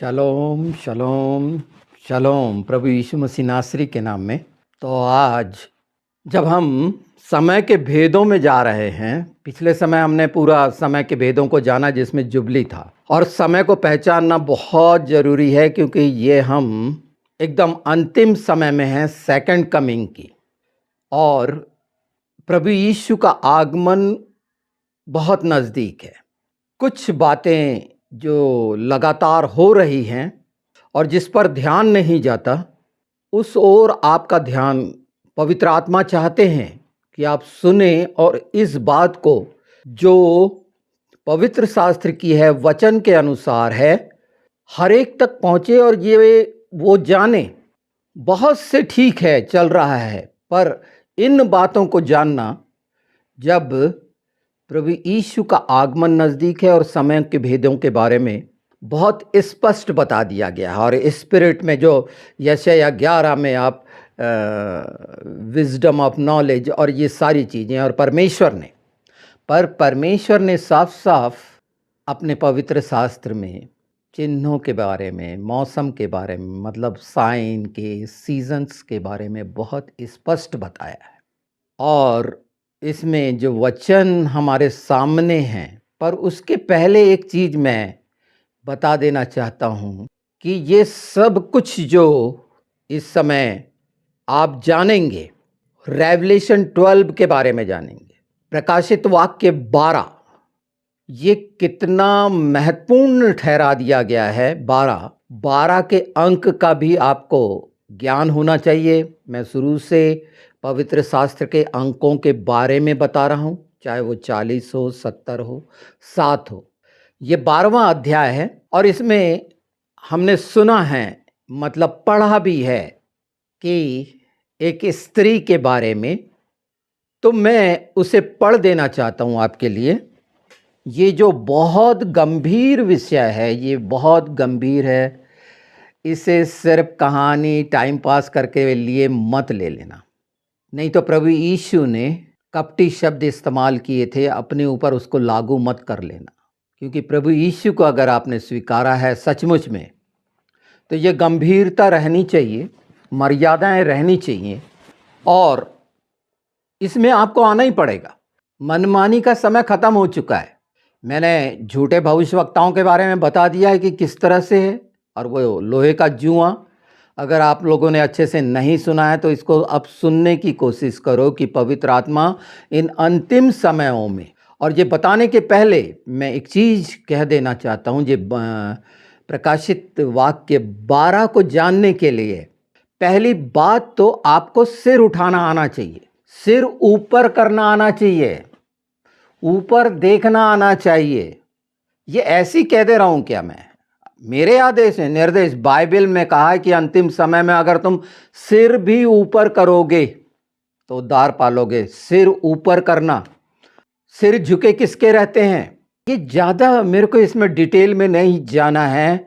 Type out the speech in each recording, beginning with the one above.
शलोम शलोम शलोम प्रभु यीशु मसीह नासरी के नाम में। तो आज जब हम समय के भेदों में जा रहे हैं, पिछले समय हमने पूरा समय के भेदों को जाना जिसमें जुबली था, और समय को पहचानना बहुत ज़रूरी है क्योंकि ये हम एकदम अंतिम समय में हैं, सेकंड कमिंग की। और प्रभु यीशु का आगमन बहुत नज़दीक है। कुछ बातें जो लगातार हो रही हैं और जिस पर ध्यान नहीं जाता, उस ओर आपका ध्यान पवित्र आत्मा चाहते हैं कि आप सुने और इस बात को जो पवित्र शास्त्र की है, वचन के अनुसार है, हर एक तक पहुँचे और ये वो जाने। बहुत से ठीक है, चल रहा है, पर इन बातों को जानना जब प्रभु यीशु का आगमन नज़दीक है और समय के भेदों के बारे में बहुत स्पष्ट बता दिया गया है। और स्पिरिट में जो यशायाह 11 में आप विजडम ऑफ नॉलेज और ये सारी चीज़ें, और परमेश्वर ने साफ साफ अपने पवित्र शास्त्र में चिन्हों के बारे में, मौसम के बारे में, मतलब साइन के, सीजन्स के बारे में बहुत स्पष्ट बताया है। और इसमें जो वचन हमारे सामने हैं, पर उसके पहले एक चीज़ मैं बता देना चाहता हूँ कि ये सब कुछ जो इस समय आप जानेंगे, रेवलेशन 12 के बारे में जानेंगे, प्रकाशित वाक्य 12, ये कितना महत्वपूर्ण ठहरा दिया गया है। 12 के अंक का भी आपको ज्ञान होना चाहिए। मैं शुरू से पवित्र शास्त्र के अंकों के बारे में बता रहा हूँ, चाहे वो 40 हो, 70 हो, 7 हो। ये 12वां अध्याय है और इसमें हमने सुना है, मतलब पढ़ा भी है कि एक स्त्री के बारे में। तो मैं उसे पढ़ देना चाहता हूँ आपके लिए। ये जो बहुत गंभीर विषय है, ये बहुत गंभीर है। इसे सिर्फ कहानी टाइम पास करके लिए मत ले लेना, नहीं तो प्रभु यीशु ने कपटी शब्द इस्तेमाल किए थे, अपने ऊपर उसको लागू मत कर लेना। क्योंकि प्रभु यीशु को अगर आपने स्वीकारा है सचमुच में, तो ये गंभीरता रहनी चाहिए, मर्यादाएं रहनी चाहिए, और इसमें आपको आना ही पड़ेगा। मनमानी का समय ख़त्म हो चुका है। मैंने झूठे भविष्यवक्ताओं के बारे में बता दिया है कि किस तरह से है, और वो लोहे का जुआ। अगर आप लोगों ने अच्छे से नहीं सुना है तो इसको अब सुनने की कोशिश करो कि पवित्र आत्मा इन अंतिम समयों में। और ये बताने के पहले मैं एक चीज़ कह देना चाहता हूँ। ये प्रकाशित वाक्य 12 को जानने के लिए पहली बात तो आपको सिर उठाना आना चाहिए, सिर ऊपर करना आना चाहिए, ऊपर देखना आना चाहिए। ये ऐसी कह दे रहा हूँ क्या मैं? मेरे आदेश है, निर्देश बाइबल में कहा है कि अंतिम समय में अगर तुम सिर भी ऊपर करोगे तो उद्धार पालोगे। सिर ऊपर करना, सिर झुके किसके रहते हैं, ये ज़्यादा मेरे को इसमें डिटेल में नहीं जाना है,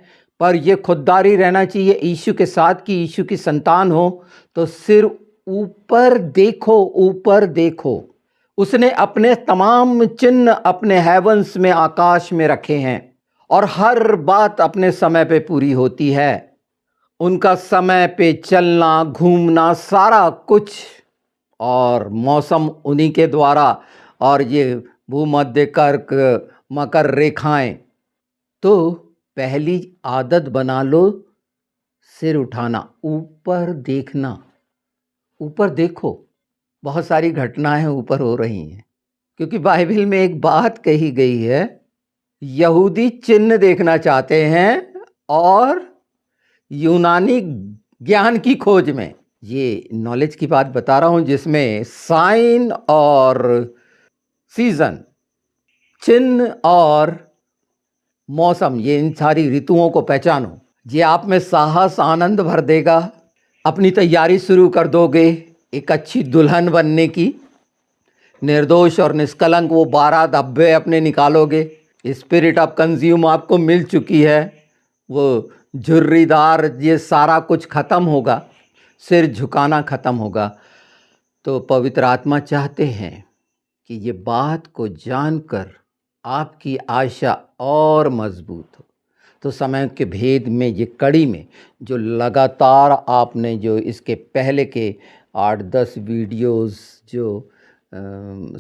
पर ये खुददारी रहना चाहिए यीशु के साथ कि यीशु की संतान हो तो सिर ऊपर देखो, ऊपर देखो। उसने अपने तमाम चिन्ह अपने हेवंस में, आकाश में रखे हैं, और हर बात अपने समय पे पूरी होती है। उनका समय पे चलना, घूमना, सारा कुछ, और मौसम उन्हीं के द्वारा, और ये भूमध्य कर्क, मकर रेखाएं। तो पहली आदत बना लो, सिर उठाना, ऊपर देखना। ऊपर देखो, बहुत सारी घटनाएं ऊपर हो रही हैं, क्योंकि बाइबल में एक बात कही गई है, यहूदी चिन्ह देखना चाहते हैं और यूनानी ज्ञान की खोज में। ये नॉलेज की बात बता रहा हूं जिसमें साइन और सीजन, चिन्ह और मौसम, ये इन सारी ऋतुओं को पहचानो। ये आप में साहस, आनंद भर देगा। अपनी तैयारी शुरू कर दोगे एक अच्छी दुल्हन बनने की, निर्दोष और निष्कलंक वो 12 धब्बे अपने निकालोगे। स्पिरिट ऑफ कंज्यूम आपको मिल चुकी है, वो झुर्रीदार, ये सारा कुछ ख़त्म होगा, सिर झुकाना ख़त्म होगा। तो पवित्र आत्मा चाहते हैं कि ये बात को जानकर आपकी आशा और मजबूत हो। तो समय के भेद में ये कड़ी में जो लगातार आपने जो इसके पहले के 8-10 वीडियोस जो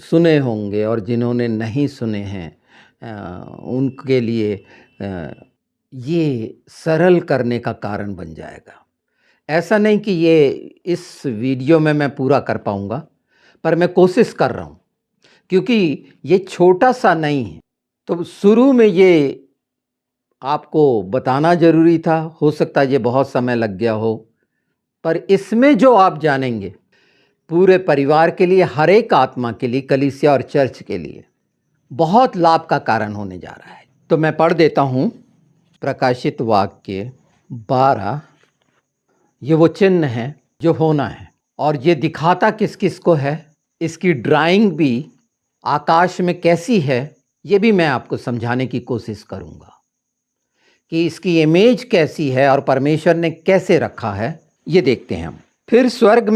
सुने होंगे और जिन्होंने नहीं सुने हैं उनके लिए ये सरल करने का कारण बन जाएगा। ऐसा नहीं कि ये इस वीडियो में मैं पूरा कर पाऊँगा, पर मैं कोशिश कर रहा हूँ, क्योंकि ये छोटा-सा नहीं है। तो शुरू में ये आपको बताना ज़रूरी था, हो सकता है ये बहुत समय लग गया हो, पर इसमें जो आप जानेंगे, पूरे परिवार के लिए, हर एक आत्मा के लिए, कलीसिया और चर्च के लिए बहुत लाभ का कारण होने जा रहा है। तो मैं पढ़ देता हूँ प्रकाशित वाक्य 12। ये वो चिन्ह है जो होना है, और ये दिखाता किस किस को है, इसकी ड्राइंग भी आकाश में कैसी है, ये भी मैं आपको समझाने की कोशिश करूँगा कि इसकी इमेज कैसी है और परमेश्वर ने कैसे रखा है। ये देखते हैं हम। फिर स्वर्ग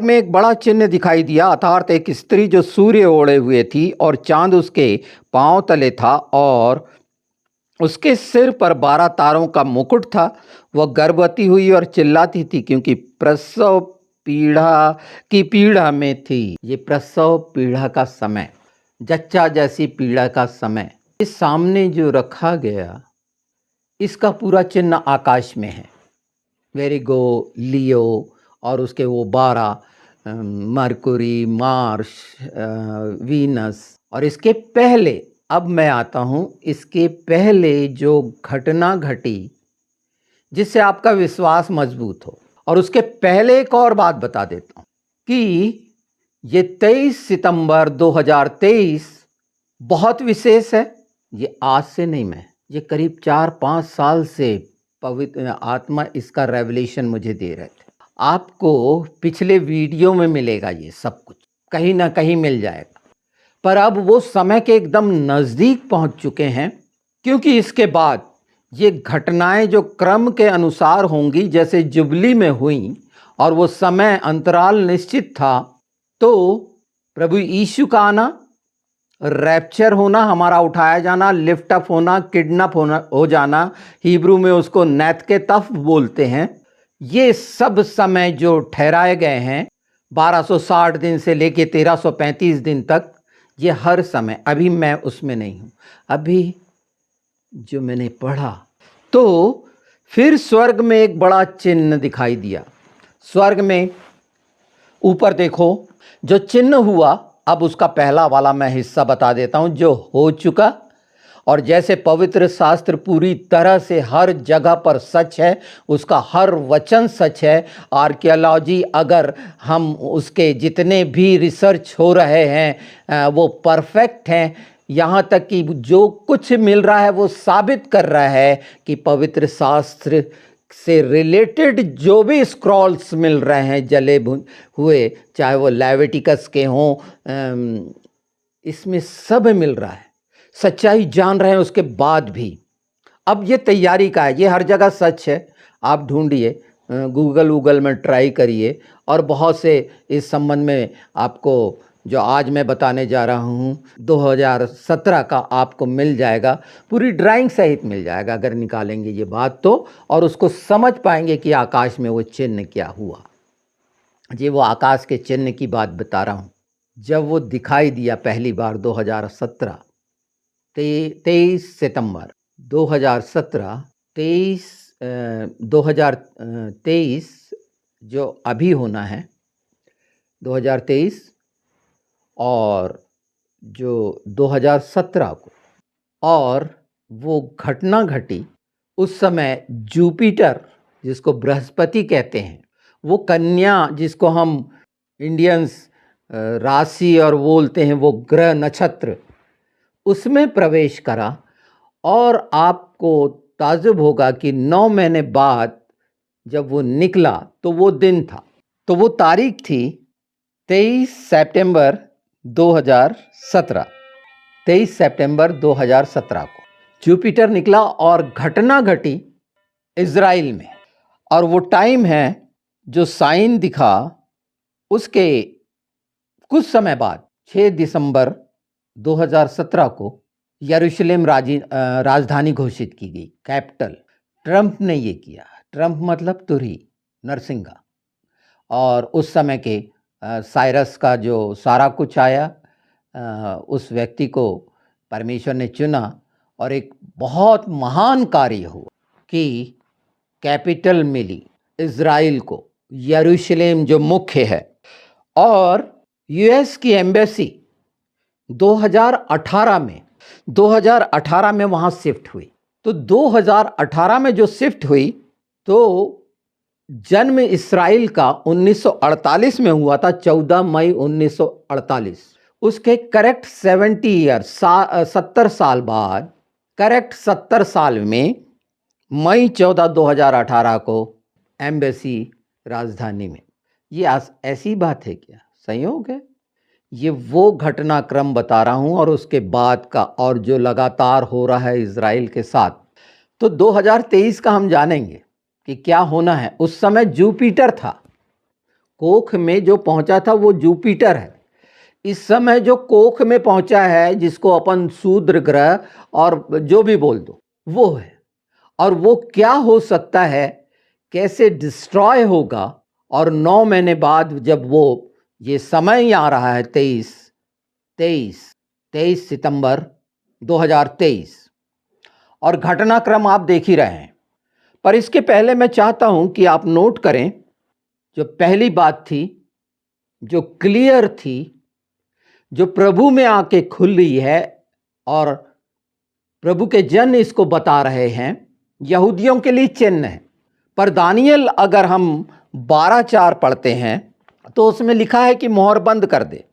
में एक बड़ा चिन्ह दिखाई दिया, अर्थात एक स्त्री जो सूर्य ओढ़े हुए थी और चांद उसके पांव तले था, और उसके सिर पर 12 तारों का मुकुट था। वह गर्भवती हुई और चिल्लाती थी, क्योंकि प्रसव पीड़ा में थी। ये प्रसव पीड़ा का समय, जच्चा जैसी पीड़ा का समय। इस सामने जो रखा गया, इसका पूरा चिन्ह आकाश में है। वेरिगो, लियो और उसके वो 12 मरकुरी, मार्स, वीनस। और इसके पहले, अब मैं आता हूँ, इसके पहले जो घटना घटी जिससे आपका विश्वास मजबूत हो, और उसके पहले एक और बात बता देता हूँ कि ये 23 सितंबर 2023 बहुत विशेष है। ये आज से नहीं, ये करीब 4-5 साल से पवित्र आत्मा इसका रेवलेशन मुझे दे रहे थे। आपको पिछले वीडियो में मिलेगा, ये सब कुछ कहीं ना कहीं मिल जाएगा, पर अब वो समय के एकदम नज़दीक पहुंच चुके हैं, क्योंकि इसके बाद ये घटनाएं जो क्रम के अनुसार होंगी, जैसे जुबली में हुई और वो समय अंतराल निश्चित था, तो प्रभु यीशु का आना, रैप्चर होना, हमारा उठाया जाना, लिफ्ट अप होना, किडनैप हो जाना, हिब्रू में उसको नैतकेतफ बोलते हैं, ये सब समय जो ठहराए गए हैं 1260 दिन से लेके 1335 दिन तक, ये हर समय, अभी मैं उसमें नहीं हूँ, अभी जो मैंने पढ़ा। तो फिर स्वर्ग में एक बड़ा चिन्ह दिखाई दिया। स्वर्ग में ऊपर देखो जो चिन्ह हुआ, अब उसका पहला वाला मैं हिस्सा बता देता हूं जो हो चुका। और जैसे पवित्र शास्त्र पूरी तरह से हर जगह पर सच है, उसका हर वचन सच है। आर्कियोलॉजी, अगर हम उसके जितने भी रिसर्च हो रहे हैं वो परफेक्ट हैं, यहाँ तक कि जो कुछ मिल रहा है वो साबित कर रहा है कि पवित्र शास्त्र से रिलेटेड जो भी स्क्रॉल्स मिल रहे हैं जले हुए, चाहे वो लेविटिकस के हों, इसमें सब मिल रहा है, सच्चाई जान रहे हैं उसके बाद भी। अब ये तैयारी का है, ये हर जगह सच है, आप ढूंढिए, गूगल में ट्राई करिए, और बहुत से इस संबंध में आपको जो आज मैं बताने जा रहा हूँ 2017 का आपको मिल जाएगा, पूरी ड्राइंग सहित मिल जाएगा अगर निकालेंगे ये बात तो, और उसको समझ पाएंगे कि आकाश में वो चिन्ह क्या हुआ। जी, वो आकाश के चिन्ह की बात बता रहा हूँ। जब वो दिखाई दिया पहली बार 2017, 23 सितंबर 2017, 2023 जो अभी होना है 2023, और जो 2017 को, और वो घटना घटी उस समय जुपिटर, जिसको बृहस्पति कहते हैं, वो कन्या, जिसको हम इंडियंस राशि और बोलते हैं, वो ग्रह नक्षत्र, उसमें प्रवेश करा। और आपको ताज्जुब होगा कि 9 महीने बाद जब वो निकला तो वो दिन था, तो वो तारीख थी 23 सितंबर 2017। 23 सितंबर 2017 को जुपिटर निकला और घटना घटी इज़राइल में। और वो टाइम है जो साइन दिखा, उसके कुछ समय बाद 6 दिसंबर 2017 को यरूशलेम राजधानी घोषित की गई, कैपिटल। ट्रंप ने ये किया। ट्रंप मतलब तुरही, नरसिंगा। और उस समय के साइरस का जो सारा कुछ आया, उस व्यक्ति को परमेश्वर ने चुना और एक बहुत महान कार्य हुआ कि कैपिटल मिली इज़राइल को, यरूशलेम जो मुख्य है। और यूएस की एम्बेसी 2018 में वहाँ शिफ्ट हुई। तो 2018 में जो शिफ्ट हुई, तो जन्म इस्राइल का 1948 में हुआ था, 14 मई 1948। उसके करेक्ट 70 साल बाद, करेक्ट 70 साल में मई 14, 2018 को एम्बेसी राजधानी में। ये ऐसी बात है क्या? संयोग है? ये वो घटनाक्रम बता रहा हूँ और उसके बाद का, और जो लगातार हो रहा है इज़राइल के साथ। तो 2023 का हम जानेंगे कि क्या होना है। उस समय जुपिटर था, कोख में जो पहुंचा था वो जुपिटर है। इस समय जो कोख में पहुंचा है, जिसको अपन शूद्र ग्रह और जो भी बोल दो, वो है। और वो क्या हो सकता है, कैसे डिस्ट्रॉय होगा, और 9 महीने बाद जब वो ये समय आ रहा है, 23 सितंबर 2023, और घटनाक्रम आप देख ही रहे हैं। पर इसके पहले मैं चाहता हूं कि आप नोट करें, जो पहली बात थी, जो क्लियर थी, जो प्रभु में आके खुल रही है, और प्रभु के जन इसको बता रहे हैं, यहूदियों के लिए चिन्ह है। पर दानियल अगर हम 12:4 पढ़ते हैं तो उसमें लिखा है कि मोहर बंद कर दे।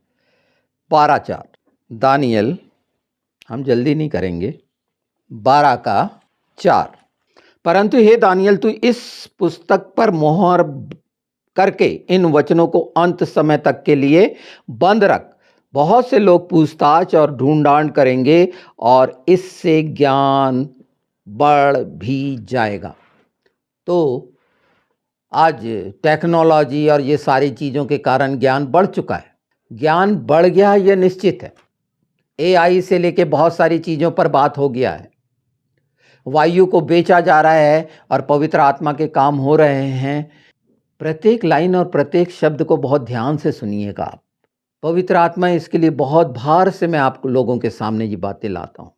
12:4 दानियल, हम जल्दी नहीं करेंगे, 12:4। परंतु हे दानियल, तू इस पुस्तक पर मोहर करके इन वचनों को अंत समय तक के लिए बंद रख। बहुत से लोग पूछताछ और ढूंढांड करेंगे और इससे ज्ञान बढ़ भी जाएगा। तो आज टेक्नोलॉजी और ये सारी चीज़ों के कारण ज्ञान बढ़ चुका है। ज्ञान बढ़ गया, ये निश्चित है। एआई से लेके बहुत सारी चीज़ों पर बात हो गया है। वायु को बेचा जा रहा है और पवित्र आत्मा के काम हो रहे हैं। प्रत्येक लाइन और प्रत्येक शब्द को बहुत ध्यान से सुनिएगा आप। पवित्र आत्मा, इसके लिए बहुत भार से मैं आप लोगों के सामने ये बातें लाता हूँ।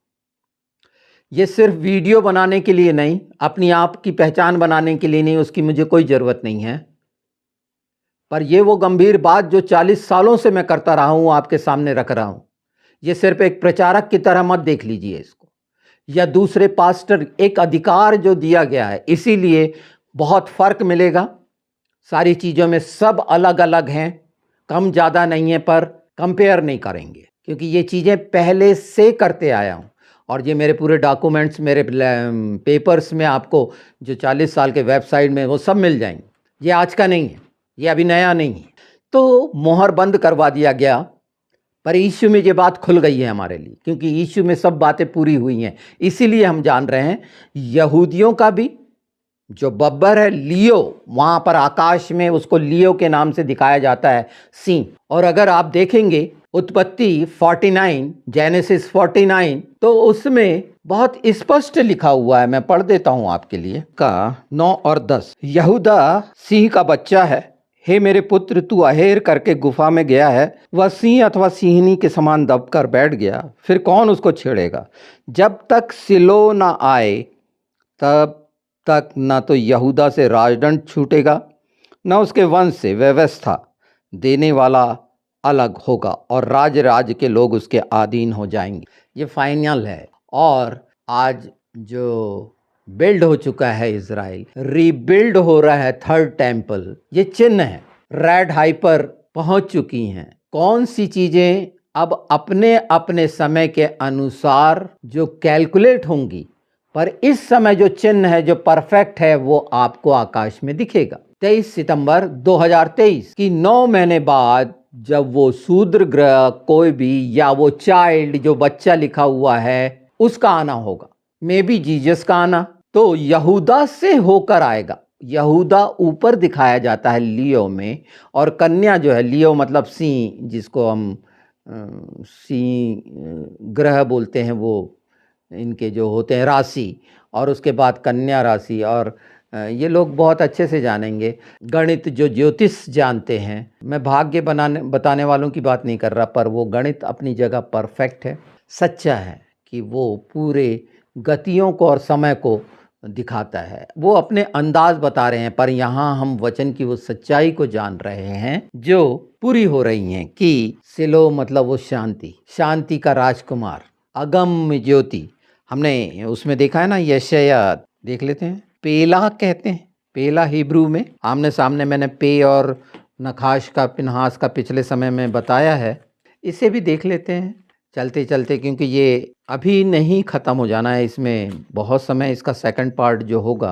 ये सिर्फ वीडियो बनाने के लिए नहीं, अपनी आप की पहचान बनाने के लिए नहीं, उसकी मुझे कोई ज़रूरत नहीं है। पर ये वो गंभीर बात जो 40 सालों से मैं करता रहा हूँ, आपके सामने रख रहा हूँ। ये सिर्फ एक प्रचारक की तरह मत देख लीजिए इसको, या दूसरे पास्टर, एक अधिकार जो दिया गया है, इसीलिए बहुत फर्क मिलेगा। सारी चीज़ों में सब अलग अलग हैं, कम ज़्यादा नहीं है, पर कंपेयर नहीं करेंगे, क्योंकि ये चीज़ें पहले से करते आया हूँ। और ये मेरे पूरे डॉक्यूमेंट्स, मेरे पेपर्स में आपको जो 40 साल के वेबसाइट में, वो सब मिल जाएंगे। ये आज का नहीं है, ये अभी नया नहीं है। तो मोहर बंद करवा दिया गया, पर यीशु में ये बात खुल गई है हमारे लिए, क्योंकि यीशु में सब बातें पूरी हुई हैं। इसीलिए हम जान रहे हैं, यहूदियों का भी जो बब्बर है, लियो, वहाँ पर आकाश में उसको लियो के नाम से दिखाया जाता है, सिंह। और अगर आप देखेंगे उत्पत्ति 49, जेनेसिस 49, तो उसमें बहुत स्पष्ट लिखा हुआ है। मैं पढ़ देता हूँ आपके लिए, का 9 और 10। यहूदा सिंह का बच्चा है, हे मेरे पुत्र, तू अहेर करके गुफा में गया है। वह सिंह अथवा सिंहनी के समान दबकर बैठ गया, फिर कौन उसको छेड़ेगा? जब तक सिलो ना आए तब तक न तो यहूदा से राजदंड छूटेगा, न उसके वंश से व्यवस्था देने वाला अलग होगा, और राज्य के लोग उसके अधीन हो जाएंगे। ये फाइनल है। और आज जो बिल्ड हो चुका है इज़राइल, रीबिल्ड हो रहा है, थर्ड टेम्पल, ये चिन्ह है। रेड हाइपर पहुंच चुकी हैं। कौन सी चीज़ें अब अपने अपने समय के अनुसार जो कैलकुलेट होंगी, पर इस समय जो चिन्ह है, जो परफेक्ट है, वो आपको आकाश में दिखेगा। 23 सितंबर 2023 की 9 महीने बाद, जब वो शूद्र ग्रह कोई भी, या वो चाइल्ड जो बच्चा लिखा हुआ है, उसका आना होगा, मे बी जीसस का आना, तो यहूदा से होकर आएगा। यहूदा ऊपर दिखाया जाता है लियो में, और कन्या जो है, लियो मतलब सिंह, जिसको हम सिंह ग्रह बोलते हैं, वो इनके जो होते हैं राशि, और उसके बाद कन्या राशि, और ये लोग बहुत अच्छे से जानेंगे। गणित जो ज्योतिष जानते हैं, मैं भाग्य बनाने बताने वालों की बात नहीं कर रहा, पर वो गणित अपनी जगह परफेक्ट है, सच्चा है कि वो पूरे गतियों को और समय को दिखाता है। वो अपने अंदाज बता रहे हैं, पर यहाँ हम वचन की वो सच्चाई को जान रहे हैं जो पूरी हो रही हैं कि सिलो मतलब वो शांति, शांति का राजकुमार, अगम्य ज्योति। हमने उसमें देखा है ना, यशाया देख लेते हैं, पेला कहते हैं, पेला हिब्रू में आमने सामने मैंने पे और नखाश का पिनहास का पिछले समय में बताया है। इसे भी देख लेते हैं चलते चलते, क्योंकि ये अभी नहीं ख़त्म हो जाना है, इसमें बहुत समय, इसका सेकंड पार्ट जो होगा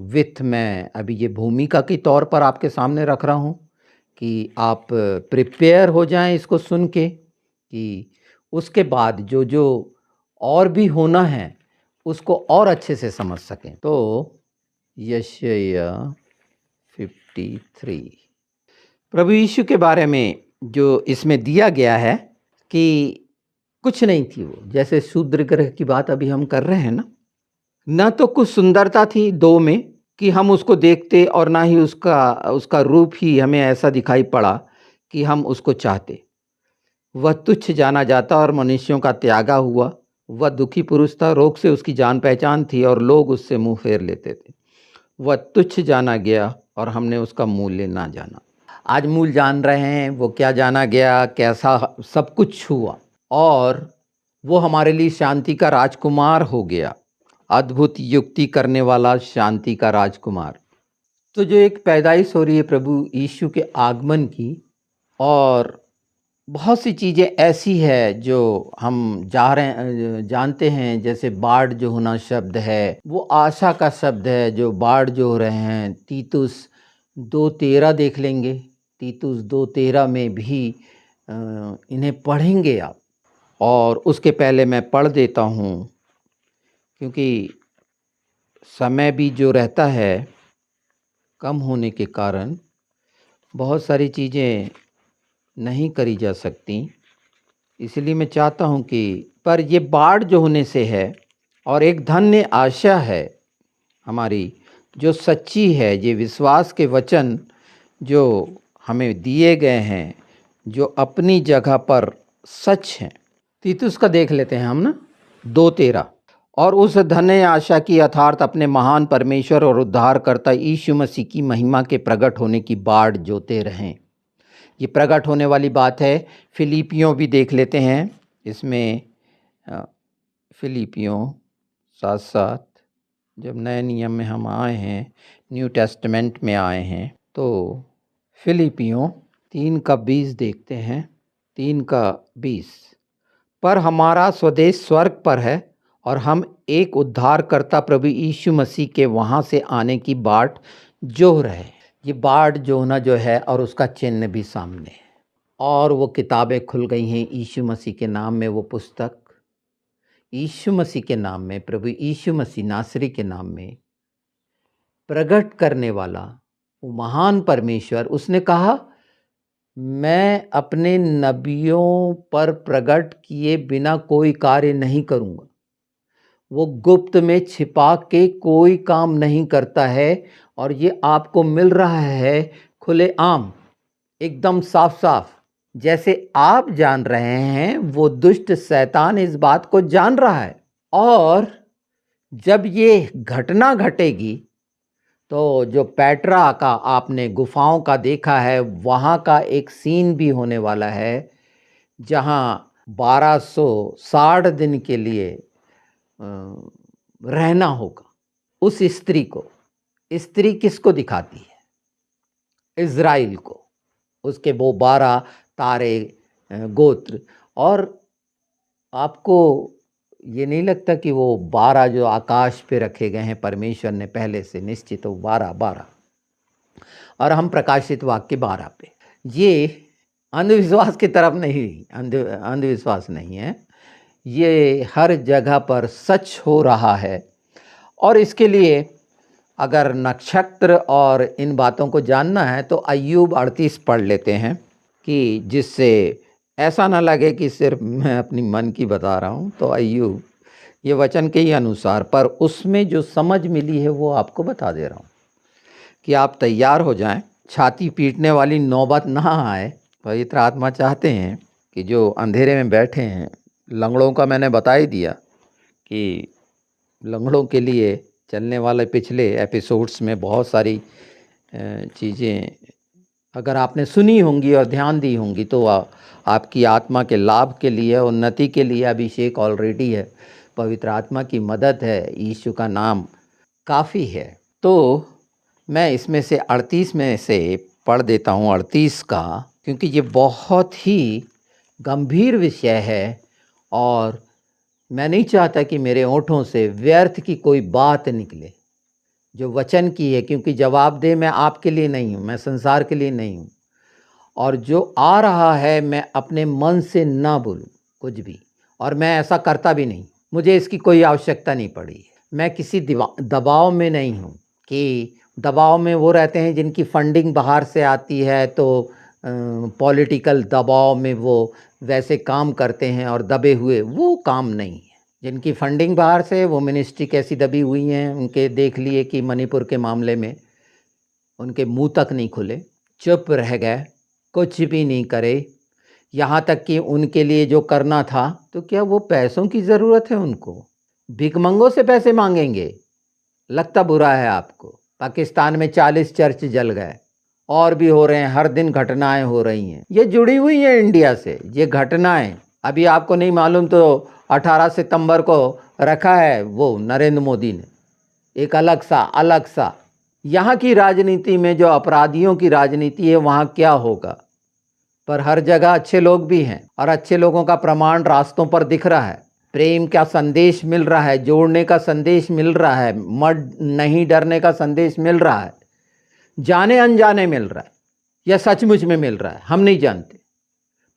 विथ मैं अभी ये भूमिका के तौर पर आपके सामने रख रहा हूँ कि आप प्रिपेयर हो जाएं इसको सुन के, कि उसके बाद जो जो और भी होना है उसको और अच्छे से समझ सकें। तो यशाया 53, प्रभु यीशु के बारे में जो इसमें दिया गया है कि कुछ नहीं थी वो, जैसे शूद्र ग्रह की बात अभी हम कर रहे हैं ना, न तो कुछ सुंदरता थी दो में कि हम उसको देखते, और ना ही उसका उसका रूप ही हमें ऐसा दिखाई पड़ा कि हम उसको चाहते। वह तुच्छ जाना जाता और मनुष्यों का त्यागा हुआ। वह दुखी पुरुष था, रोग से उसकी जान पहचान थी और लोग उससे मुंह फेर लेते थे। वह तुच्छ जाना गया और हमने उसका मूल्य ना जाना। आज मूल जान रहे हैं, वो क्या जाना गया, कैसा सब कुछ हुआ, और वो हमारे लिए शांति का राजकुमार हो गया, अद्भुत युक्ति करने वाला शांति का राजकुमार। तो जो एक पैदाइश हो रही है प्रभु यीशु के आगमन की, और बहुत सी चीज़ें ऐसी है जो हम जानते हैं, जैसे बाढ़ जो होना शब्द है वो आशा का शब्द है। जो बाढ़ जो हो रहे हैं, तीतुस 2:13 देख लेंगे, तीतुस 2:13 में भी इन्हें पढ़ेंगे आप, और उसके पहले मैं पढ़ देता हूँ क्योंकि समय भी जो रहता है कम होने के कारण बहुत सारी चीज़ें नहीं करी जा सकती, इसलिए मैं चाहता हूँ कि पर ये बाढ़ जो होने से है, और एक धन्य आशा है हमारी जो सच्ची है, ये विश्वास के वचन जो हमें दिए गए हैं जो अपनी जगह पर सच हैं। तीतुस का देख लेते हैं हम ना, 2:13, और उस धन्य आशा की यथार्थ अपने महान परमेश्वर और उद्धारकर्ता यीशु मसीह की महिमा के प्रकट होने की बाढ़ जोते रहें। ये प्रकट होने वाली बात है। फिलिपियों भी देख लेते हैं, इसमें फिलिपियों साथ साथ जब नए नियम में हम आए हैं, न्यू टेस्टमेंट में आए हैं, तो फिलिपियों 3:20 देखते हैं, 3:20, पर हमारा स्वदेश स्वर्ग पर है और हम एक उद्धारकर्ता प्रभु यीशु मसीह के वहाँ से आने की बाट जोह रहे। ये बाट जोहना जो है, और उसका चिन्ह भी सामने है, और वो किताबें खुल गई हैं यीशु मसीह के नाम में। वो पुस्तक यीशु मसीह के नाम में, प्रभु यीशु मसीह नासरी के नाम में प्रकट करने वाला वो महान परमेश्वर, उसने कहा मैं अपने नबियों पर प्रकट किए बिना कोई कार्य नहीं करूँगा। वो गुप्त में छिपा के कोई काम नहीं करता है, और ये आपको मिल रहा है खुलेआम, एकदम साफ साफ। जैसे आप जान रहे हैं, वो दुष्ट शैतान इस बात को जान रहा है, और जब ये घटना घटेगी तो जो पेट्रा का आपने गुफाओं का देखा है, वहाँ का एक सीन भी होने वाला है जहाँ 1260 दिन के लिए रहना होगा उस स्त्री को। स्त्री किसको दिखाती है? इज़राइल को, उसके वो 12 तारे गोत्र। और आपको ये नहीं लगता कि वो 12 जो आकाश पे रखे गए हैं परमेश्वर ने पहले से निश्चित, हो 12 और हम प्रकाशित वाक्य 12 पे, ये अंधविश्वास की तरफ नहीं, अंधविश्वास नहीं है, ये हर जगह पर सच हो रहा है। और इसके लिए अगर नक्षत्र और इन बातों को जानना है तो अय्यूब 38 पढ़ लेते हैं, कि जिससे ऐसा ना लगे कि सिर्फ मैं अपनी मन की बता रहा हूँ। तो अय्यूब ये वचन के ही अनुसार, पर उसमें जो समझ मिली है वो आपको बता दे रहा हूँ कि आप तैयार हो जाएं, छाती पीटने वाली नौबत ना आए। पवित्र आत्मा चाहते हैं कि जो अंधेरे में बैठे हैं, लंगड़ों का मैंने बता ही दिया कि लंगड़ों के लिए चलने वाले पिछले एपिसोड्स में बहुत सारी चीज़ें अगर आपने सुनी होंगी और ध्यान दी होंगी तो आपकी आत्मा के लाभ के लिए, उन्नति के लिए अभिषेक ऑलरेडी है। पवित्र आत्मा की मदद है, यीशु का नाम काफ़ी है। तो मैं इसमें से 38 में से पढ़ देता हूँ 38 का, क्योंकि ये बहुत ही गंभीर विषय है और मैं नहीं चाहता कि मेरे होठों से व्यर्थ की कोई बात निकले जो वचन की है, क्योंकि जवाबदेह मैं आपके लिए नहीं हूँ, मैं संसार के लिए नहीं हूँ। और जो आ रहा है मैं अपने मन से ना बोलूँ कुछ भी, और मैं ऐसा करता भी नहीं। मुझे इसकी कोई आवश्यकता नहीं पड़ी। मैं किसी दबाव में नहीं हूँ कि दबाव में वो रहते हैं जिनकी फंडिंग बाहर से आती है, तो पॉलिटिकल दबाव में वो वैसे काम करते हैं और दबे हुए, वो काम नहीं है। जिनकी फंडिंग बाहर से, वो मिनिस्ट्री कैसी दबी हुई हैं, उनके देख लिए कि मणिपुर के मामले में उनके मुंह तक नहीं खुले, चुप रह गए, कुछ भी नहीं करे। यहाँ तक कि उनके लिए जो करना था, तो क्या वो पैसों की ज़रूरत है उनको? भिखमंगों से पैसे मांगेंगे? लगता बुरा है आपको। पाकिस्तान में 40 चर्च जल गए, और भी हो रहे हैं, हर दिन घटनाएं हो रही हैं। ये जुड़ी हुई हैं इंडिया से, ये घटनाएं। अभी आपको नहीं मालूम तो 18 सितंबर को रखा है वो नरेंद्र मोदी ने, एक अलग सा यहाँ की राजनीति में जो अपराधियों की राजनीति है, वहाँ क्या होगा। पर हर जगह अच्छे लोग भी हैं और अच्छे लोगों का प्रमाण रास्तों पर दिख रहा है। प्रेम का संदेश मिल रहा है, जोड़ने का संदेश मिल रहा है, मत नहीं डरने का संदेश मिल रहा है, जाने अनजाने मिल रहा है या सचमुच में मिल रहा है, हम नहीं जानते,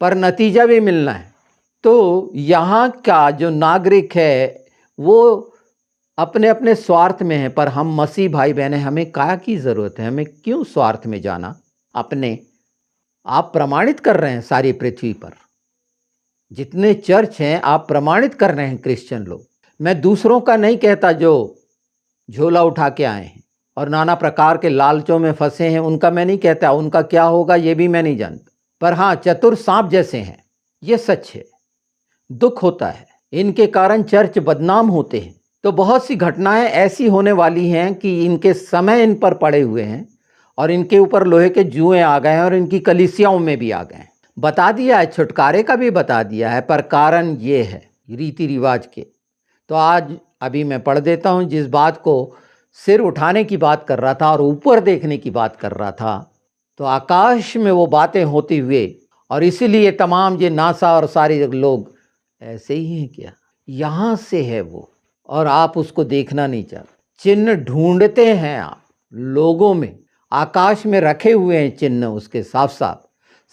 पर नतीजा भी मिलना है। तो यहाँ का जो नागरिक है वो अपने अपने स्वार्थ में है, पर हम मसीह भाई बहनें, हमें क्या की ज़रूरत है? हमें क्यों स्वार्थ में जाना? अपने आप प्रमाणित कर रहे हैं सारी पृथ्वी पर, जितने चर्च हैं आप प्रमाणित कर रहे हैं क्रिश्चियन लोग। मैं दूसरों का नहीं कहता जो झोला उठा के आए हैं और नाना प्रकार के लालचों में फंसे हैं, उनका मैं नहीं कहता, उनका क्या होगा ये भी मैं नहीं जानता। पर हाँ, चतुर सांप जैसे हैं, ये सच है। दुख होता है, इनके कारण चर्च बदनाम होते हैं। तो बहुत सी घटनाएं ऐसी होने वाली हैं कि इनके समय इन पर पड़े हुए हैं और इनके ऊपर लोहे के जुएं आ गए हैं और इनकी कलीसियाओं में भी आ गए हैं। बता दिया है, छुटकारे का भी बता दिया है, पर कारण ये है रीति रिवाज के। तो आज अभी मैं पढ़ देता हूँ जिस बात को सिर उठाने की बात कर रहा था और ऊपर देखने की बात कर रहा था। तो आकाश में वो बातें होती हुए, और इसीलिए तमाम ये नासा और सारे लोग ऐसे ही हैं क्या? यहाँ से है वो, और आप उसको देखना नहीं चाहते। चिन्ह ढूंढते हैं आप लोगों में, आकाश में रखे हुए हैं चिन्ह उसके साफ साफ।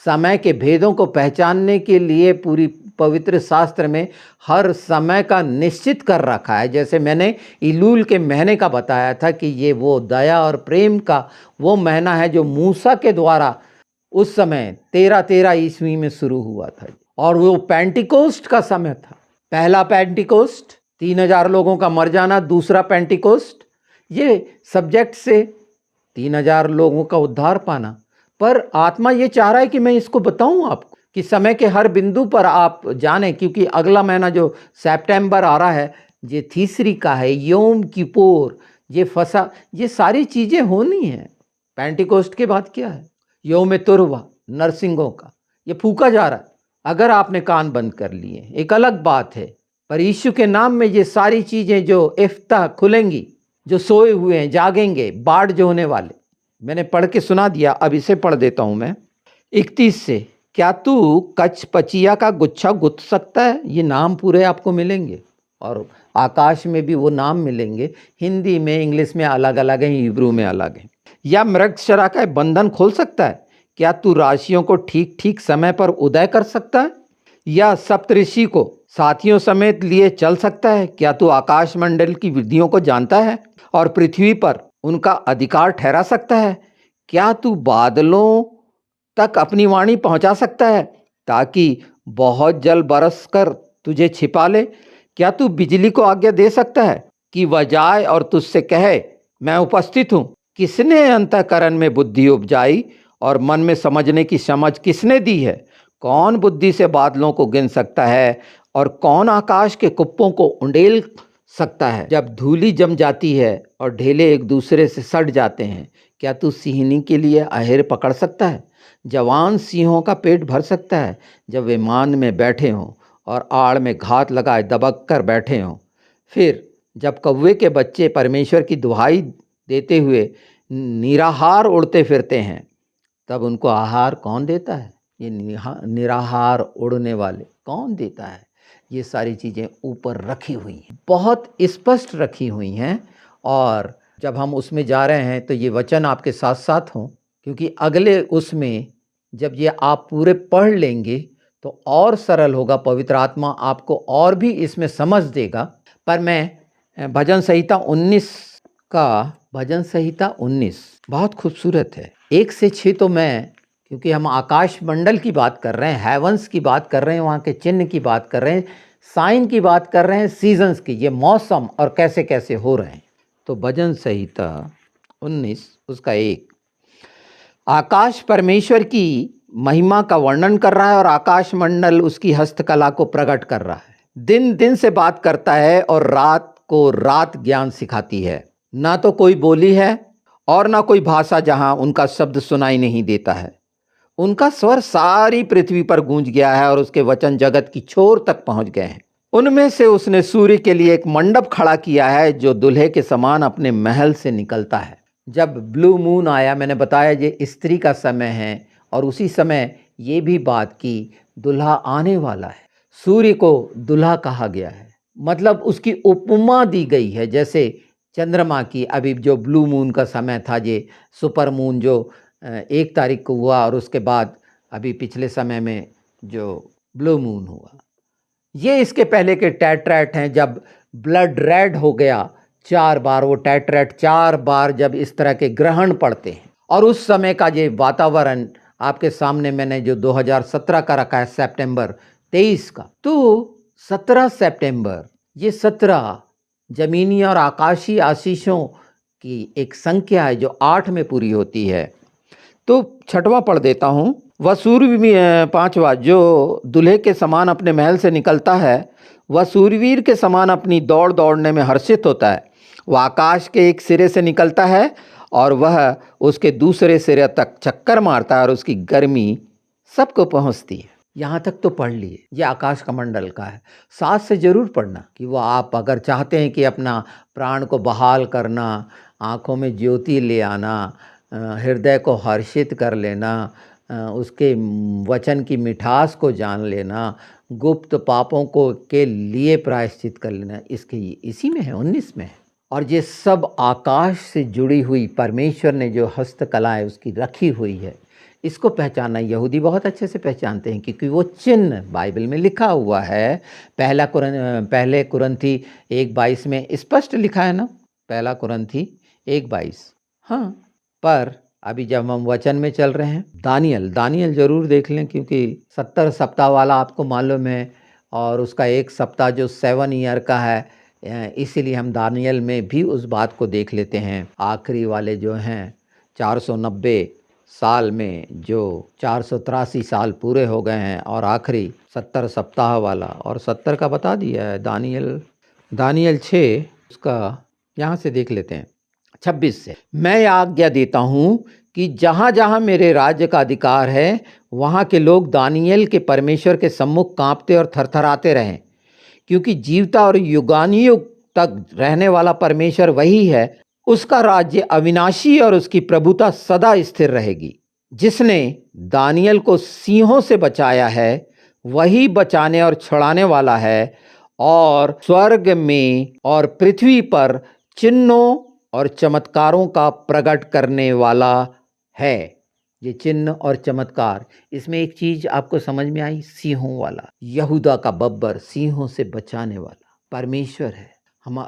समय के भेदों को पहचानने के लिए पूरी पवित्र शास्त्र में हर समय का निश्चित कर रखा है। जैसे मैंने इलूल के महीने का बताया था कि ये वो दया और प्रेम का वो महीना है जो मूसा के द्वारा उस समय 1313 ईस्वी में शुरू हुआ था, और वो पेंटिकोस्ट का समय था। पहला पेंटिकोस्ट 3000 लोगों का मर जाना, दूसरा पेंटिकोस्ट ये सब्जेक्ट से 3000 लोगों का उद्धार पाना। पर आत्मा ये चाह रहा है कि मैं इसको बताऊं आपको कि समय के हर बिंदु पर आप जाने, क्योंकि अगला महीना जो सितंबर आ रहा है, ये तीसरी का है, योम किपोर, ये फसा, ये सारी चीज़ें होनी हैं। पेंटिकोस्ट के बाद क्या है? योम तुरवा, नरसिंहों का, ये फूका जा रहा है। अगर आपने कान बंद कर लिए एक अलग बात है, पर यीशु के नाम में ये सारी चीज़ें जो इफ्ता खुलेंगी, जो सोए हुए हैं जागेंगे, बाढ़ जो होने वाले, मैंने पढ़ के सुना दिया, अब इसे पढ़ देता हूं मैं 31 से। क्या तू कचपचिया का गुच्छा गुथ सकता है? ये नाम पूरे आपको मिलेंगे और आकाश में भी वो नाम मिलेंगे। हिंदी में, इंग्लिश में अलग अलग है, हिब्रू में अलग है। या मृगशरा का बंधन खोल सकता है? क्या तू राशियों को ठीक ठीक समय पर उदय कर सकता है? या सप्तऋषि को साथियों समेत लिए चल सकता है? क्या तू आकाश मंडल की विधियों को जानता है और पृथ्वी पर उनका अधिकार ठहरा सकता है? क्या तू बादलों तक अपनी वाणी पहुंचा सकता है ताकि बहुत जल बरस कर तुझे छिपा ले। क्या तू बिजली को आज्ञा दे सकता है कि वह जाए और तुझसे कहे मैं उपस्थित हूँ? किसने अंतःकरण में बुद्धि उपजाई और मन में समझने की समझ किसने दी है? कौन बुद्धि से बादलों को गिन सकता है और कौन आकाश के कुप्पों को उंडेल सकता है? जब धूली जम जाती है और ढेले एक दूसरे से सट जाते हैं, क्या तू सिंहनी के लिए आहेर पकड़ सकता है? जवान सिंहों का पेट भर सकता है जब वे मान में बैठे हों और आड़ में घात लगाए दबक कर बैठे हों। फिर जब कौवे के बच्चे परमेश्वर की दुहाई देते हुए निराहार उड़ते फिरते हैं, तब उनको आहार कौन देता है? ये निराहार उड़ने वाले कौन देता है? ये सारी चीज़ें ऊपर रखी हुई हैं, बहुत स्पष्ट रखी हुई हैं। और जब हम उसमें जा रहे हैं तो ये वचन आपके साथ साथ हों, क्योंकि अगले उसमें जब ये आप पूरे पढ़ लेंगे तो और सरल होगा, पवित्र आत्मा आपको और भी इसमें समझ देगा। पर मैं भजन संहिता 19 का भजन संहिता 19 बहुत खूबसूरत है। 1 से 6 तो मैं, क्योंकि हम आकाश मंडल की बात कर रहे हैं, हेवंस की बात कर रहे हैं, वहाँ के चिन्ह की बात कर रहे हैं, साइन की बात कर रहे हैं, सीजन्स की, ये मौसम और कैसे कैसे हो रहे हैं। तो भजन संहिता 19 उसका 1, आकाश परमेश्वर की महिमा का वर्णन कर रहा है और आकाश मंडल उसकी हस्तकला को प्रकट कर रहा है। दिन दिन से बात करता है और रात को रात ज्ञान सिखाती है। ना तो कोई बोली है और ना कोई भाषा जहां उनका शब्द सुनाई नहीं देता है। उनका स्वर सारी पृथ्वी पर गूंज गया है और उसके वचन जगत की छोर तक पहुंच गए हैं। उनमें से उसने सूर्य के लिए एक मंडप खड़ा किया है जो दुल्हे के समान अपने महल से निकलता है। जब ब्लू मून आया, मैंने बताया ये स्त्री का समय है और उसी समय ये भी बात की दुल्हा आने वाला है। सूर्य को दुल्हा कहा गया है, मतलब उसकी उपमा दी गई है, जैसे चंद्रमा की अभी जो ब्लू मून का समय था, ये सुपर मून जो 1 तारीख को हुआ और उसके बाद अभी पिछले समय में जो ब्लू मून हुआ, ये इसके पहले के टेट्रैट हैं। जब ब्लड रेड हो गया 4 बार, वो टेट्रैट 4 बार जब इस तरह के ग्रहण पड़ते हैं, और उस समय का ये वातावरण आपके सामने मैंने जो 2017 का रखा है, सितंबर 23 का, तो 17 सितंबर, ये 17 जमीनी और आकाशीय आशीषों की एक संख्या है जो 8 में पूरी होती है। तो 6वां पढ़ देता हूँ। वह सूर्य 5वां जो दूल्हे के समान अपने महल से निकलता है, वह सूरवीर के समान अपनी दौड़ दौड़ने में हर्षित होता है। वह आकाश के एक सिरे से निकलता है और वह उसके दूसरे सिरे तक चक्कर मारता है और उसकी गर्मी सबको पहुँचती है। यहाँ तक तो पढ़ लिए, ये आकाश का मंडल का है। साथ से ज़रूर पढ़ना कि वो आप अगर चाहते हैं कि अपना प्राण को बहाल करना, आँखों में ज्योति ले आना, हृदय को हर्षित कर लेना, उसके वचन की मिठास को जान लेना, गुप्त पापों को के लिए प्रायश्चित कर लेना, इसके इसी में है, 19 में है। और ये सब आकाश से जुड़ी हुई परमेश्वर ने जो हस्तकला है उसकी रखी हुई है, इसको पहचानना यहूदी बहुत अच्छे से पहचानते हैं, क्योंकि वो चिन्ह बाइबल में लिखा हुआ है। पहले कुरंथी 1:22 में स्पष्ट लिखा है ना, पहला कुरंथी 1:22। हाँ, पर अभी जब हम वचन में चल रहे हैं, दानियल ज़रूर देख लें, क्योंकि 70 सप्ताह वाला आपको मालूम है और उसका एक सप्ताह जो 7 ईयर का है, इसीलिए हम दानियल में भी उस बात को देख लेते हैं। आखिरी वाले जो हैं 490 साल में जो 483 साल पूरे हो गए हैं और आखिरी 70 सप्ताह वाला, और 70 का बता दिया है दानियल 6, उसका यहाँ से देख लेते हैं 26 से। मैं आज्ञा देता हूँ कि जहाँ जहाँ मेरे राज्य का अधिकार है, वहाँ के लोग दानियल के परमेश्वर के सम्मुख कांपते और थरथराते रहें, क्योंकि जीवता और युगानुयुग तक रहने वाला परमेश्वर वही है। उसका राज्य अविनाशी और उसकी प्रभुता सदा स्थिर रहेगी। जिसने दानियल को सिंहों से बचाया है, वही बचाने और छुड़ाने वाला है, और स्वर्ग में और पृथ्वी पर चिन्हों और चमत्कारों का प्रकट करने वाला है। ये चिन्ह और चमत्कार, इसमें एक चीज आपको समझ में आई, सिंहों वाला, यहूदा का बब्बर, सिंहों से बचाने वाला परमेश्वर है। हम,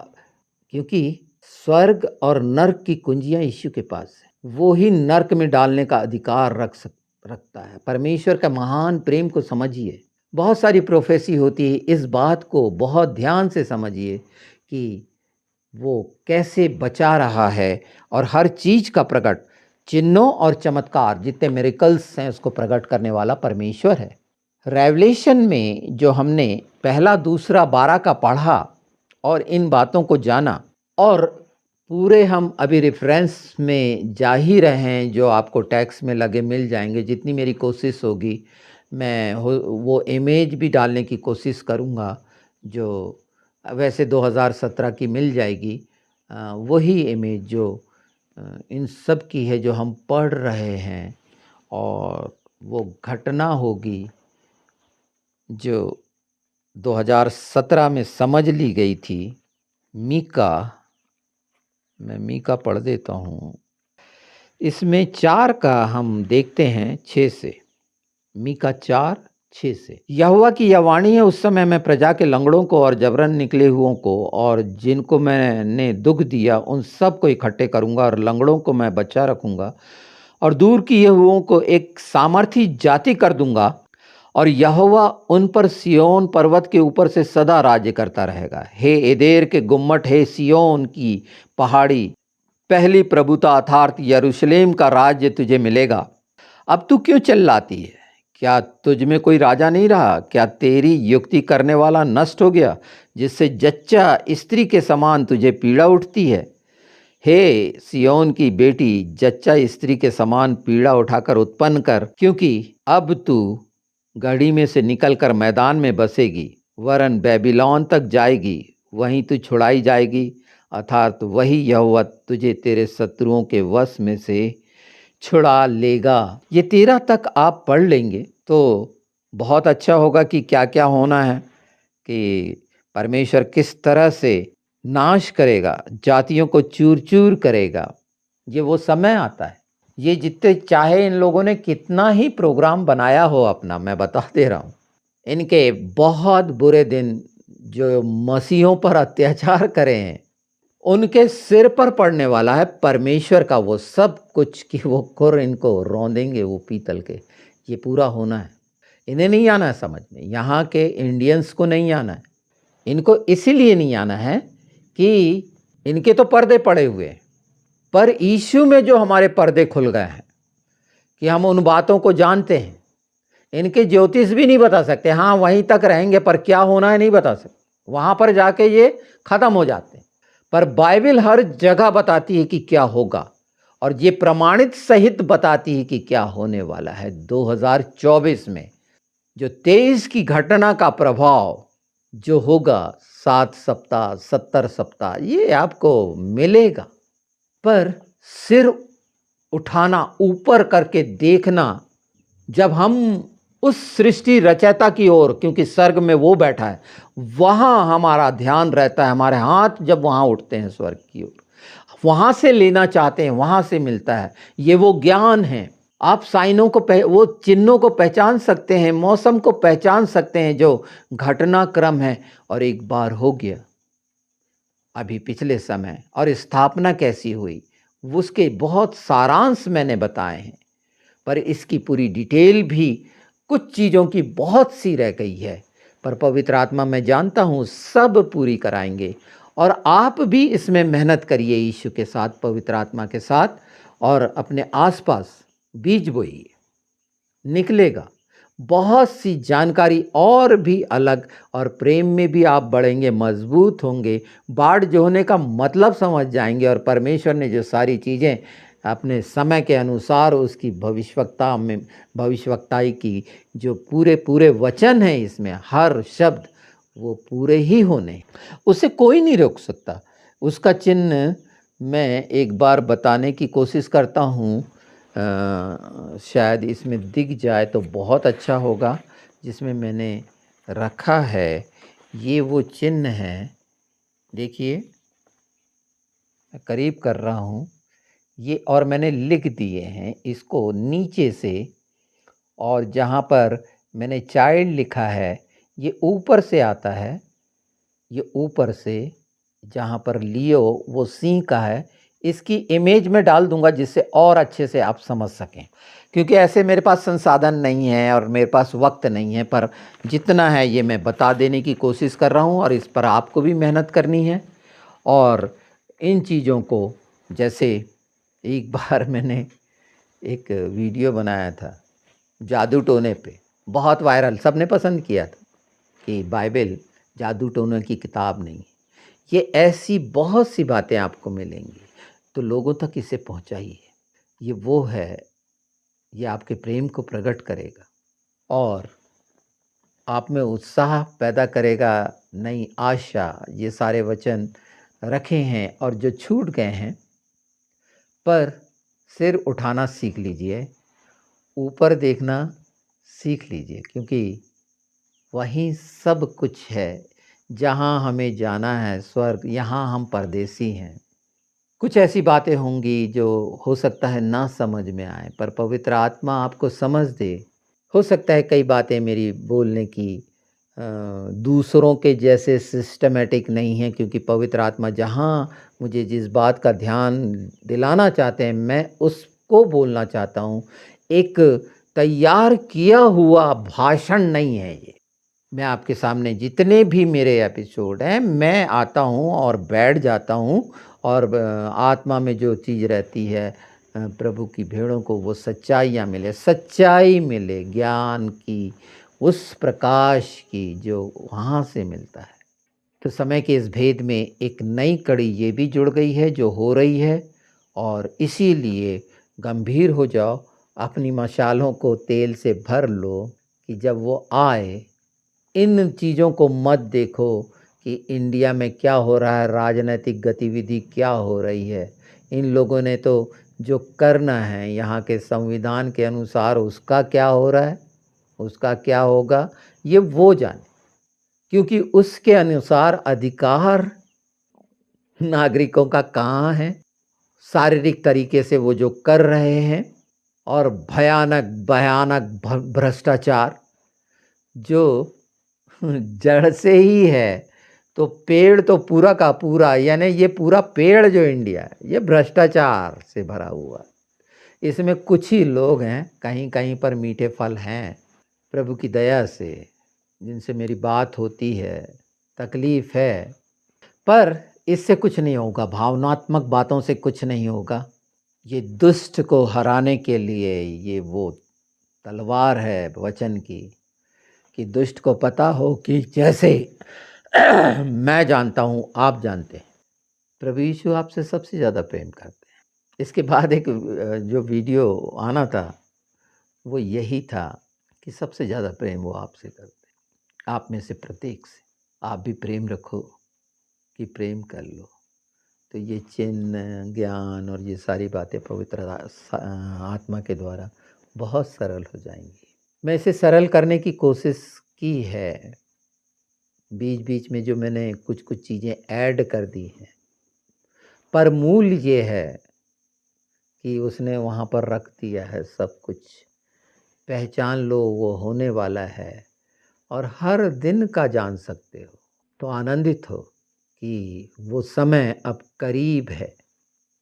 क्योंकि स्वर्ग और नर्क की कुंजियां यीशु के पास है, वो ही नर्क में डालने का अधिकार रखता है। परमेश्वर का महान प्रेम को समझिए। बहुत सारी प्रोफेसी होती है, इस बात को बहुत ध्यान से समझिए कि वो कैसे बचा रहा है और हर चीज़ का प्रकट चिन्हों और चमत्कार जितने मिरेकल्स हैं उसको प्रकट करने वाला परमेश्वर है। रेवलेशन में जो हमने पहला, दूसरा, 12 का पढ़ा और इन बातों को जाना, और पूरे हम अभी रेफरेंस में जा ही रहे हैं जो आपको टेक्स्ट में लगे मिल जाएंगे। जितनी मेरी कोशिश होगी मैं वो इमेज भी डालने की कोशिश करूँगा जो वैसे 2017 की मिल जाएगी। वही इमेज जो इन सब की है जो हम पढ़ रहे हैं, और वो घटना होगी जो 2017 में समझ ली गई थी। मीका, मैं मीका पढ़ देता हूँ। इसमें 4 का हम देखते हैं 6 से। मीका 4:6 से, यहोवा की यह वाणी है, उस समय मैं प्रजा के लंगड़ों को और जबरन निकले हुओं को और जिनको मैंने दुख दिया उन सब को इकट्ठे करूंगा और लंगड़ों को मैं बचा रखूंगा और दूर किए हुओं को एक सामर्थी जाति कर दूंगा, और यहोवा उन पर सिय्योन पर्वत के ऊपर से सदा राज्य करता रहेगा। हे एदेर के गुम्मट, हे सिय्योन की पहाड़ी, पहली प्रभुता अर्थात यरूशलेम का राज्य तुझे मिलेगा। अब तू क्यों चिल्लाती है? क्या तुझ में कोई राजा नहीं रहा? क्या तेरी युक्ति करने वाला नष्ट हो गया, जिससे जच्चा स्त्री के समान तुझे पीड़ा उठती है? हे सिय्योन की बेटी, जच्चा स्त्री के समान पीड़ा उठाकर उत्पन्न कर, क्योंकि अब तू गढ़ी में से निकलकर मैदान में बसेगी, वरन बेबीलोन तक जाएगी, वहीं तू छुड़ाई जाएगी, अर्थात वही यहोवा तुझे तेरे शत्रुओं के वश में से छुड़ा लेगा। ये 13 तक आप पढ़ लेंगे तो बहुत अच्छा होगा कि क्या क्या होना है, कि परमेश्वर किस तरह से नाश करेगा, जातियों को चूर चूर करेगा। ये वो समय आता है। ये जितने चाहे इन लोगों ने कितना ही प्रोग्राम बनाया हो अपना, मैं बता दे रहा हूँ, इनके बहुत बुरे दिन जो मसीहों पर अत्याचार करे हैं उनके सिर पर पड़ने वाला है परमेश्वर का वो सब कुछ, कि वो खुर इनको रौंदेंगे वो पीतल के। ये पूरा होना है। इन्हें नहीं आना है समझ में, यहाँ के इंडियंस को नहीं आना है। इनको इसीलिए नहीं आना है कि इनके तो पर्दे पड़े हुए हैं, पर यीशु में जो हमारे पर्दे खुल गए हैं कि हम उन बातों को जानते हैं। इनके ज्योतिष भी नहीं बता सकते, हाँ वहीं तक रहेंगे पर क्या होना है नहीं बता सकते, वहाँ पर जाके ये ख़त्म हो जाते हैं। पर बाइबल हर जगह बताती है कि क्या होगा, और ये प्रमाणित सहित बताती है कि क्या होने वाला है 2024 में। जो 23 की घटना का प्रभाव जो होगा, 7 सप्ताह 70 सप्ताह ये आपको मिलेगा। पर सिर उठाना, ऊपर करके देखना, जब हम उस सृष्टि रचयिता की ओर, क्योंकि स्वर्ग में वो बैठा है, वहाँ हमारा ध्यान रहता है, हमारे हाथ जब वहाँ उठते हैं स्वर्ग की ओर, वहाँ से लेना चाहते हैं, वहाँ से मिलता है। ये वो ज्ञान है। आप साइनों को वो चिन्हों को पहचान सकते हैं, मौसम को पहचान सकते हैं जो घटनाक्रम है, और एक बार हो गया अभी पिछले समय, और स्थापना कैसी हुई उसके बहुत सारांश मैंने बताए हैं। पर इसकी पूरी डिटेल भी कुछ चीज़ों की बहुत सी रह गई है, पर पवित्र आत्मा मैं जानता हूँ सब पूरी कराएंगे। और आप भी इसमें मेहनत करिए यीशु के साथ, पवित्र आत्मा के साथ, और अपने आसपास बीज बोइए, निकलेगा बहुत सी जानकारी और भी अलग, और प्रेम में भी आप बढ़ेंगे, मजबूत होंगे, बाढ़ जो होने का मतलब समझ जाएंगे, और परमेश्वर ने जो सारी चीज़ें अपने समय के अनुसार उसकी भविष्यवक्ता में भविष्यवक्ताई की, जो पूरे पूरे वचन हैं इसमें हर शब्द वो पूरे ही होने, उसे कोई नहीं रोक सकता। उसका चिन्ह मैं एक बार बताने की कोशिश करता हूँ, शायद इसमें दिख जाए तो बहुत अच्छा होगा, जिसमें मैंने रखा है। ये वो चिन्ह है, देखिए मैं करीब कर रहा हूँ ये, और मैंने लिख दिए हैं इसको नीचे से, और जहाँ पर मैंने चाइल्ड लिखा है ये ऊपर से आता है, ये ऊपर से, जहाँ पर लियो वो सिंह का है, इसकी इमेज में डाल दूँगा जिससे और अच्छे से आप समझ सकें। क्योंकि ऐसे मेरे पास संसाधन नहीं है और मेरे पास वक़्त नहीं है, पर जितना है ये मैं बता देने की कोशिश कर रहा हूँ और इस पर आपको भी मेहनत करनी है। और इन चीज़ों को, जैसे एक बार मैंने एक वीडियो बनाया था जादू टोने पे, बहुत वायरल, सबने पसंद किया था कि बाइबल जादू टोने की किताब नहीं है। ये ऐसी बहुत सी बातें आपको मिलेंगी, तो लोगों तक इसे पहुँचाइए। ये वो है, ये आपके प्रेम को प्रकट करेगा और आप में उत्साह पैदा करेगा, नई आशा। ये सारे वचन रखे हैं और जो छूट गए हैं, पर सिर उठाना सीख लीजिए, ऊपर देखना सीख लीजिए, क्योंकि वहीं सब कुछ है। जहाँ हमें जाना है स्वर्ग, यहाँ हम परदेसी हैं। कुछ ऐसी बातें होंगी जो हो सकता है ना समझ में आए, पर पवित्र आत्मा आपको समझ दे। हो सकता है कई बातें मेरी बोलने की दूसरों के जैसे सिस्टमैटिक नहीं है, क्योंकि पवित्र आत्मा जहाँ मुझे जिस बात का ध्यान दिलाना चाहते हैं, मैं उसको बोलना चाहता हूँ। एक तैयार किया हुआ भाषण नहीं है ये। मैं आपके सामने जितने भी मेरे एपिसोड हैं, मैं आता हूँ और बैठ जाता हूँ और आत्मा में जो चीज़ रहती है, प्रभु की भेड़ों को वो सच्चाइयाँ मिले, सच्चाई मिले, ज्ञान की, उस प्रकाश की जो वहाँ से मिलता है। तो समय के इस भेद में एक नई कड़ी ये भी जुड़ गई है जो हो रही है, और इसीलिए गंभीर हो जाओ, अपनी मशालों को तेल से भर लो कि जब वो आए, इन चीज़ों को मत देखो कि इंडिया में क्या हो रहा है, राजनीतिक गतिविधि क्या हो रही है। इन लोगों ने तो जो करना है यहाँ के संविधान के अनुसार, उसका क्या हो रहा है, उसका क्या होगा, ये वो जाने। क्योंकि उसके अनुसार अधिकार नागरिकों का कहाँ है, शारीरिक तरीके से वो जो कर रहे हैं, और भयानक भयानक भ्रष्टाचार जो जड़ से ही है। तो पेड़ तो पूरा का पूरा, यानी ये पूरा पेड़ जो इंडिया है, ये भ्रष्टाचार से भरा हुआ है। इसमें कुछ ही लोग हैं, कहीं कहीं पर मीठे फल हैं प्रभु की दया से, जिनसे मेरी बात होती है, तकलीफ़ है, पर इससे कुछ नहीं होगा, भावनात्मक बातों से कुछ नहीं होगा। ये दुष्ट को हराने के लिए ये वो तलवार है वचन की, कि दुष्ट को पता हो कि जैसे मैं जानता हूँ, आप जानते हैं, प्रभु यीशु आपसे सबसे ज़्यादा प्रेम करते हैं। इसके बाद एक जो वीडियो आना था, वो यही था कि सबसे ज़्यादा प्रेम वो आपसे करते हैं, आप में से प्रत्येक से। आप भी प्रेम रखो कि प्रेम कर लो। तो ये चिन्ह, ज्ञान और ये सारी बातें पवित्र आत्मा के द्वारा बहुत सरल हो जाएंगी। मैं इसे सरल करने की कोशिश की है, बीच बीच में जो मैंने कुछ कुछ चीज़ें ऐड कर दी हैं, पर मूल ये है कि उसने वहाँ पर रख दिया है सब कुछ। पहचान लो, वो होने वाला है और हर दिन का जान सकते हो। तो आनंदित हो कि वो समय अब करीब है,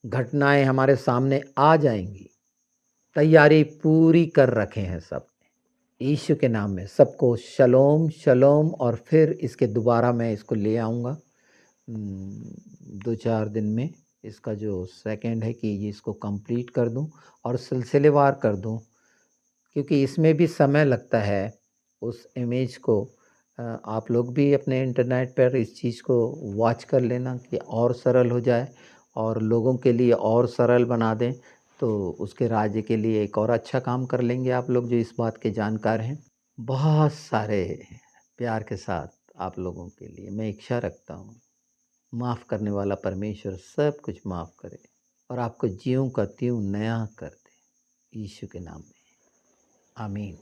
घटनाएं हमारे सामने आ जाएंगी। तैयारी पूरी कर रखे हैं सब। यीशु के नाम में सबको शलोम शलोम। और फिर इसके दोबारा मैं इसको ले आऊँगा 2-4 दिन में। इसका जो सेकंड है कि ये इसको कंप्लीट कर दूं और सिलसिलेवार कर दूं, क्योंकि इसमें भी समय लगता है। उस इमेज को आप लोग भी अपने इंटरनेट पर इस चीज़ को वॉच कर लेना कि और सरल हो जाए और लोगों के लिए और सरल बना दें, तो उसके राज्य के लिए एक और अच्छा काम कर लेंगे आप लोग जो इस बात के जानकार हैं। बहुत सारे प्यार के साथ आप लोगों के लिए मैं इच्छा रखता हूँ, माफ़ करने वाला परमेश्वर सब कुछ माफ़ करे और आपको ज्यों का त्यों नया कर दे, यीशु के नाम में, आमीन।